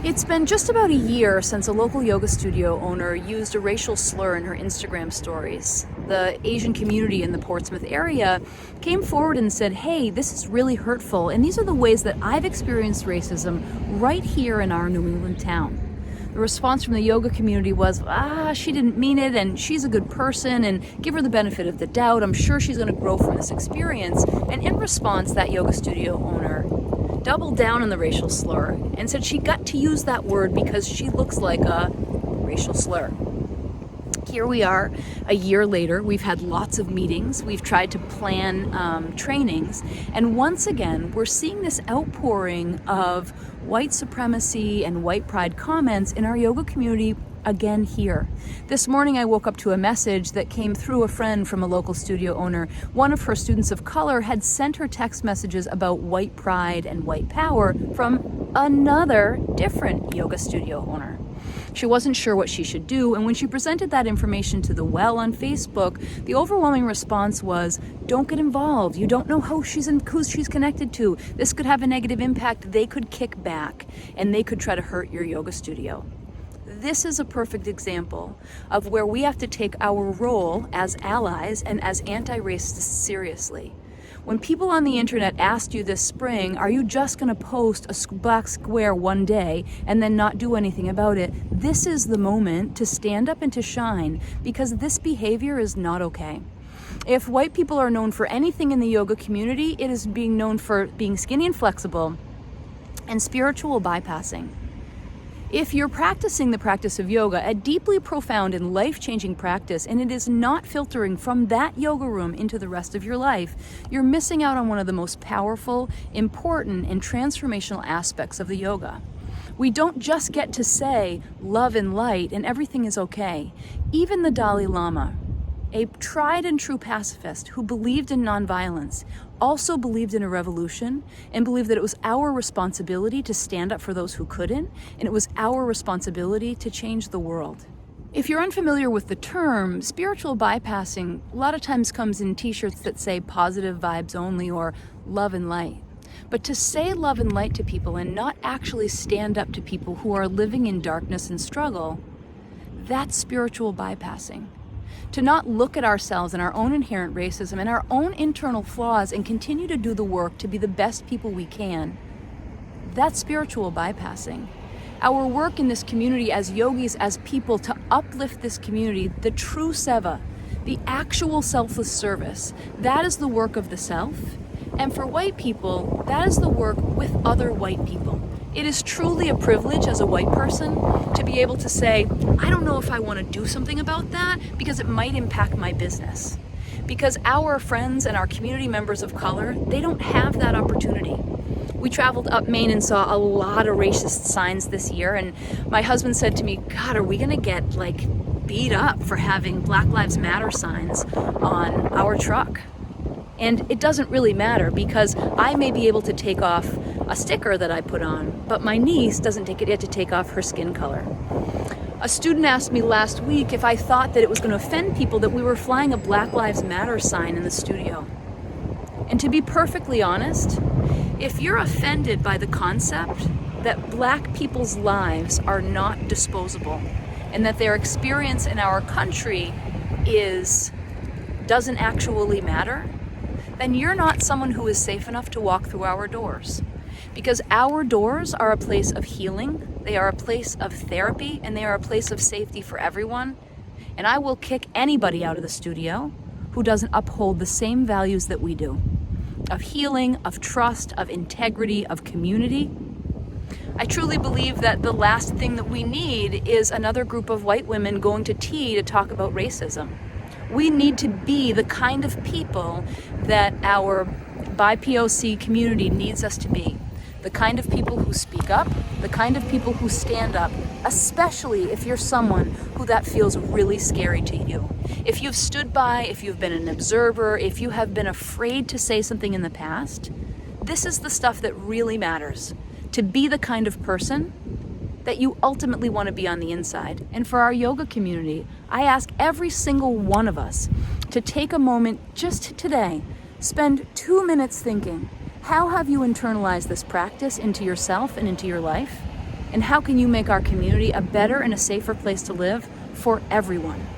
It's been just about a year since a local yoga studio owner used a racial slur in her Instagram stories. The Asian community in the Portsmouth area came forward and said, hey, this is really hurtful, and these are the ways that I've experienced racism right here in our New England town. The response from the yoga community was, she didn't mean it, and she's a good person, and give her the benefit of the doubt. I'm sure she's going to grow from this experience. And in response, that yoga studio owner doubled down on the racial slur and said she got to use that word because she looks like a racial slur. Here we are a year later. We've had lots of meetings. We've tried to plan trainings. And once again, we're seeing this outpouring of white supremacy and white pride comments in our yoga community again here. This morning I woke up to a message that came through a friend from a local studio owner. One of her students of color had sent her text messages about white pride and white power from another different yoga studio owner. She wasn't sure what she should do, and when she presented that information to the Well on Facebook, the overwhelming response was, don't get involved. You don't know who she's connected to. This could have a negative impact. They could kick back, and they could try to hurt your yoga studio. This is a perfect example of where we have to take our role as allies and as anti-racists seriously. When people on the internet asked you this spring, are you just going to post a black square one day and then not do anything about it? This is the moment to stand up and to shine, because this behavior is not okay. If white people are known for anything in the yoga community, it is being known for being skinny and flexible and spiritual bypassing. If you're practicing the practice of yoga, a deeply profound and life-changing practice, and it is not filtering from that yoga room into the rest of your life, you're missing out on one of the most powerful, important, and transformational aspects of the yoga. We don't just get to say love and light and everything is okay. Even the Dalai Lama, a tried and true pacifist who believed in nonviolence, also believed in a revolution and believed that it was our responsibility to stand up for those who couldn't, and it was our responsibility to change the world. If you're unfamiliar with the term, spiritual bypassing a lot of times comes in t-shirts that say positive vibes only or love and light. But to say love and light to people and not actually stand up to people who are living in darkness and struggle, that's spiritual bypassing. To not look at ourselves and our own inherent racism and our own internal flaws and continue to do the work to be the best people we can, that's spiritual bypassing. Our work in this community as yogis, as people, to uplift this community, the true seva, the actual selfless service, that is the work of the self. And for white people, that is the work with other white people. It is truly a privilege as a white person to be able to say, I don't know if I want to do something about that because it might impact my business. Because our friends and our community members of color, they don't have that opportunity. We traveled up Maine and saw a lot of racist signs this year, and my husband said to me, God, are we gonna get beat up for having Black Lives Matter signs on our truck? And it doesn't really matter, because I may be able to take off a sticker that I put on, but my niece doesn't get to take off her skin color. A student asked me last week if I thought that it was going to offend people that we were flying a Black Lives Matter sign in the studio. And to be perfectly honest, if you're offended by the concept that Black people's lives are not disposable and that their experience in our country doesn't actually matter, then you're not someone who is safe enough to walk through our doors. Because our doors are a place of healing, they are a place of therapy, and they are a place of safety for everyone. And I will kick anybody out of the studio who doesn't uphold the same values that we do, of healing, of trust, of integrity, of community. I truly believe that the last thing that we need is another group of white women going to tea to talk about racism. We need to be the kind of people that our BIPOC community needs us to be. The kind of people who speak up, the kind of people who stand up, especially if you're someone who that feels really scary to you. If you've stood by, if you've been an observer, if you have been afraid to say something in the past, this is the stuff that really matters. To be the kind of person that you ultimately want to be on the inside. And for our yoga community, I ask every single one of us to take a moment just today, spend 2 minutes thinking, how have you internalized this practice into yourself and into your life? And how can you make our community a better and a safer place to live for everyone?